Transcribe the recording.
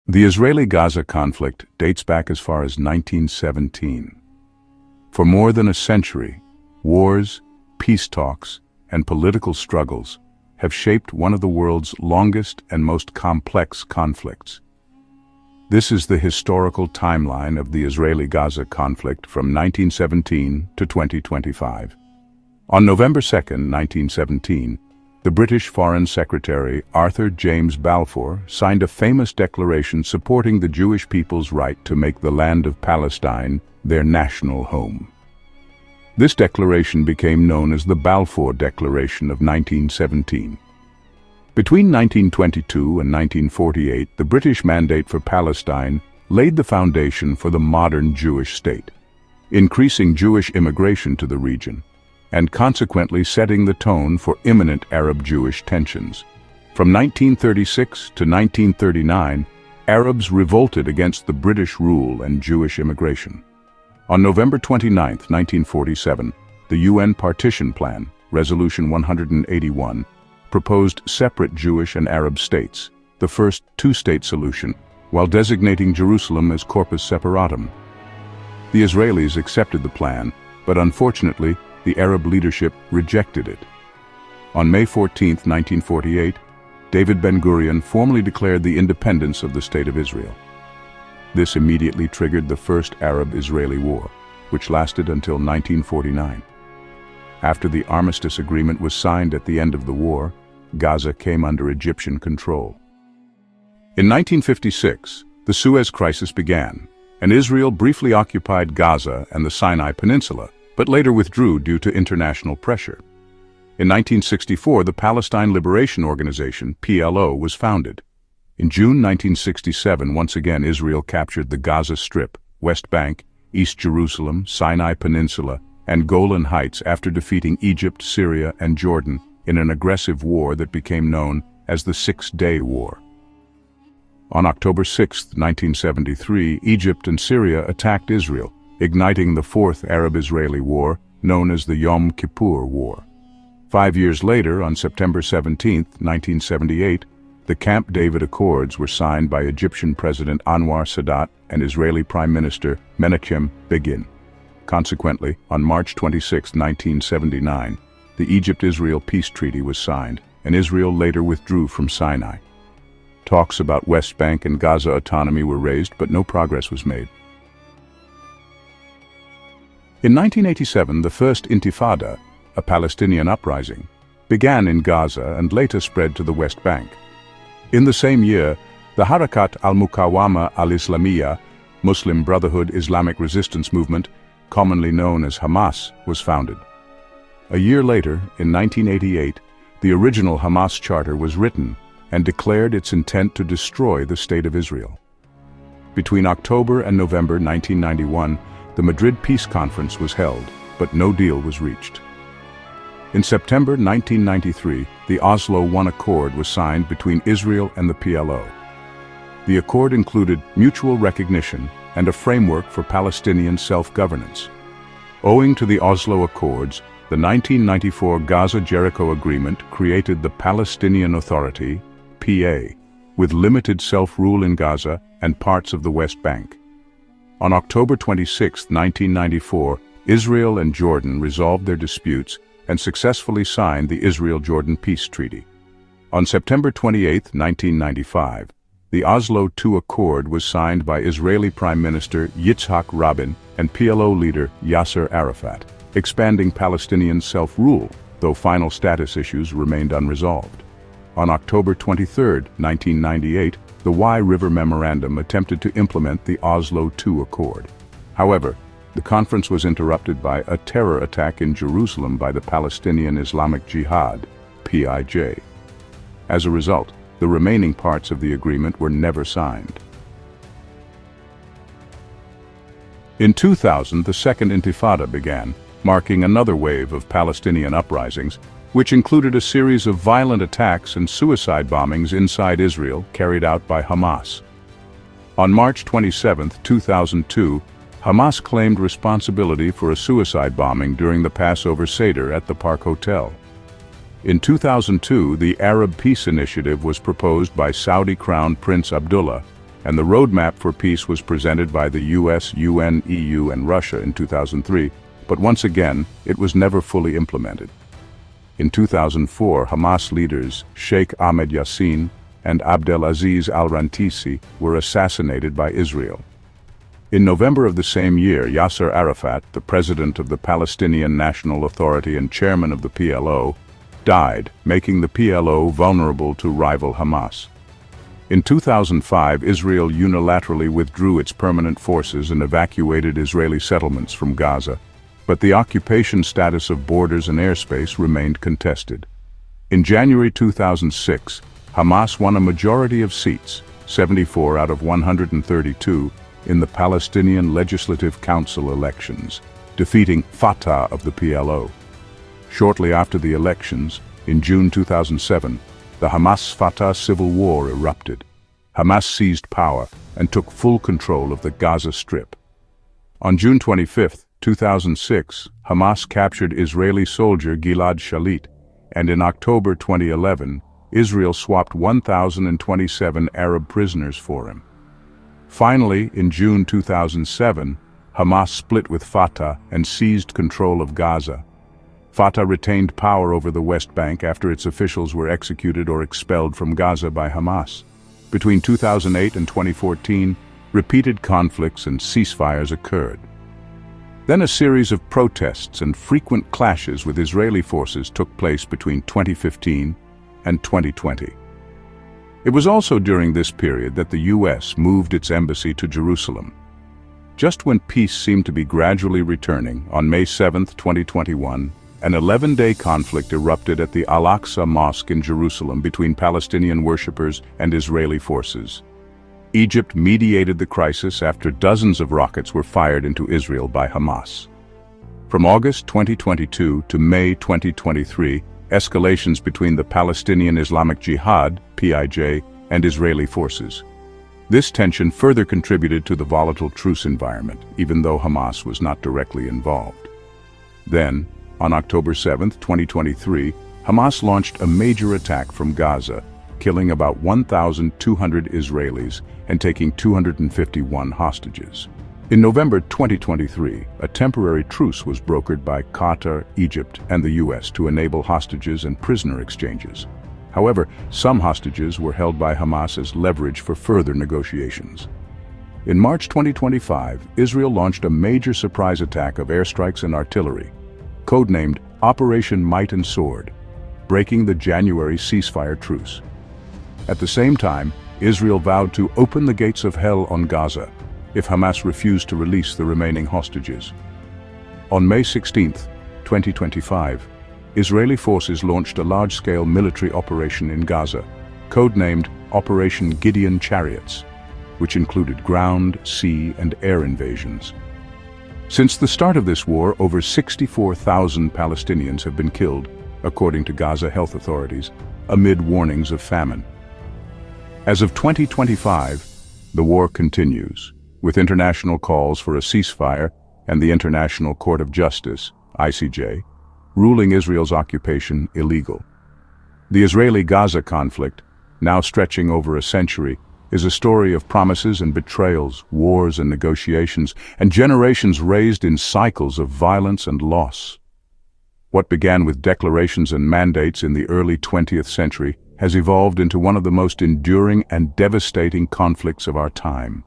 The Israeli-Gaza conflict dates back as far as 1917. For more than a century, wars, peace talks, and political struggles have shaped one of the world's longest and most complex conflicts. This is the historical timeline of the Israeli-Gaza conflict from 1917 to 2025. On November 2, 1917, the British Foreign Secretary Arthur James Balfour signed a famous declaration supporting the Jewish people's right to make the land of Palestine their national home. This declaration became known as the Balfour Declaration of 1917. Between 1922 and 1948, the British mandate for Palestine laid the foundation for the modern Jewish state, increasing Jewish immigration to the region, and consequently setting the tone for imminent Arab-Jewish tensions. From 1936 to 1939, Arabs revolted against the British rule and Jewish immigration. On November 29, 1947, the UN Partition Plan, Resolution 181, proposed separate Jewish and Arab states, the first two-state solution, while designating Jerusalem as corpus separatum. The Israelis accepted the plan, but unfortunately, the Arab leadership rejected it. On May 14, 1948, David Ben-Gurion formally declared the independence of the State of Israel. This immediately triggered the First Arab-Israeli War, which lasted until 1949. After the armistice agreement was signed at the end of the war, Gaza came under Egyptian control. In 1956, the Suez Crisis began, and Israel briefly occupied Gaza and the Sinai Peninsula, but later withdrew due to international pressure. In 1964, the Palestine Liberation Organization, PLO, was founded. In June 1967, once again Israel captured the Gaza Strip, West Bank, East Jerusalem, Sinai Peninsula, and Golan Heights after defeating Egypt, Syria, and Jordan in an aggressive war that became known as the Six-Day War. On October 6, 1973, Egypt and Syria attacked Israel, igniting the Fourth Arab-Israeli War, known as the Yom Kippur War. 5 years later, on September 17, 1978, the Camp David Accords were signed by Egyptian President Anwar Sadat and Israeli Prime Minister Menachem Begin. Consequently, on March 26, 1979, the Egypt-Israel Peace Treaty was signed, and Israel later withdrew from Sinai. Talks about West Bank and Gaza autonomy were raised, but no progress was made. In 1987, the first Intifada, a Palestinian uprising, began in Gaza and later spread to the West Bank. In the same year, the Harakat al-Muqawama al-Islamiyya, Muslim Brotherhood Islamic Resistance Movement, commonly known as Hamas, was founded. A year later, in 1988, the original Hamas charter was written and declared its intent to destroy the State of Israel. Between October and November 1991, the Madrid Peace Conference was held, but no deal was reached. In September 1993, the Oslo I Accord was signed between Israel and the PLO. The accord included mutual recognition and a framework for Palestinian self-governance. Owing to the Oslo Accords, the 1994 Gaza-Jericho Agreement created the Palestinian Authority, PA, with limited self-rule in Gaza and parts of the West Bank. On October 26, 1994, Israel and Jordan resolved their disputes and successfully signed the Israel-Jordan Peace Treaty. On September 28, 1995, the Oslo II Accord was signed by Israeli Prime Minister Yitzhak Rabin and PLO leader Yasser Arafat, expanding Palestinian self-rule, though final status issues remained unresolved. On October 23, 1998, the Wye River Memorandum attempted to implement the Oslo II Accord. However, the conference was interrupted by a terror attack in Jerusalem by the Palestinian Islamic Jihad, PIJ. As a result, the remaining parts of the agreement were never signed. In 2000, the Second Intifada began, marking another wave of Palestinian uprisings, which included a series of violent attacks and suicide bombings inside Israel carried out by Hamas. On March 27, 2002, Hamas claimed responsibility for a suicide bombing during the Passover Seder at the Park Hotel. In 2002, the Arab Peace Initiative was proposed by Saudi Crown Prince Abdullah and the roadmap for peace was presented by the US, UN, EU, and Russia in 2003, but once again, it was never fully implemented. In 2004, Hamas leaders Sheikh Ahmed Yassin and Abdelaziz al-Rantisi were assassinated by Israel. In November of the same year, Yasser Arafat, the president of the Palestinian National Authority and chairman of the PLO, died, making the PLO vulnerable to rival Hamas. In 2005, Israel unilaterally withdrew its permanent forces and evacuated Israeli settlements from Gaza, but the occupation status of borders and airspace remained contested. In January 2006, Hamas won a majority of seats, 74 out of 132, in the Palestinian Legislative Council elections, defeating Fatah of the PLO. Shortly after the elections, in June 2007, the Hamas-Fatah civil war erupted. Hamas seized power and took full control of the Gaza Strip. On June 25, 2006, Hamas captured Israeli soldier Gilad Shalit, and in October 2011, Israel swapped 1,027 Arab prisoners for him. Finally, in June 2007, Hamas split with Fatah and seized control of Gaza. Fatah retained power over the West Bank after its officials were executed or expelled from Gaza by Hamas. Between 2008 and 2014, repeated conflicts and ceasefires occurred. Then a series of protests and frequent clashes with Israeli forces took place between 2015 and 2020. It was also during this period that the US moved its embassy to Jerusalem. Just when peace seemed to be gradually returning, on May 7, 2021, an 11-day conflict erupted at the Al-Aqsa Mosque in Jerusalem between Palestinian worshippers and Israeli forces. Egypt mediated the crisis after dozens of rockets were fired into Israel by Hamas. From August 2022 to May 2023, escalations between the Palestinian Islamic Jihad, PIJ, and Israeli forces. This tension further contributed to the volatile truce environment, even though Hamas was not directly involved. Then, on October 7, 2023, Hamas launched a major attack from Gaza, killing about 1,200 Israelis and taking 251 hostages. In November 2023, a temporary truce was brokered by Qatar, Egypt, and the US to enable hostages and prisoner exchanges. However, some hostages were held by Hamas as leverage for further negotiations. In March 2025, Israel launched a major surprise attack of airstrikes and artillery, codenamed Operation Might and Sword, breaking the January ceasefire truce. At the same time, Israel vowed to open the gates of hell on Gaza if Hamas refused to release the remaining hostages. On May 16, 2025, Israeli forces launched a large-scale military operation in Gaza, codenamed Operation Gideon Chariots, which included ground, sea, and air invasions. Since the start of this war, over 64,000 Palestinians have been killed, according to Gaza health authorities, amid warnings of famine. As of 2025, the war continues, with international calls for a ceasefire and the International Court of Justice, ICJ, ruling Israel's occupation illegal. The Israeli-Gaza conflict, now stretching over a century, is a story of promises and betrayals, wars and negotiations, and generations raised in cycles of violence and loss. What began with declarations and mandates in the early 20th century has evolved into one of the most enduring and devastating conflicts of our time.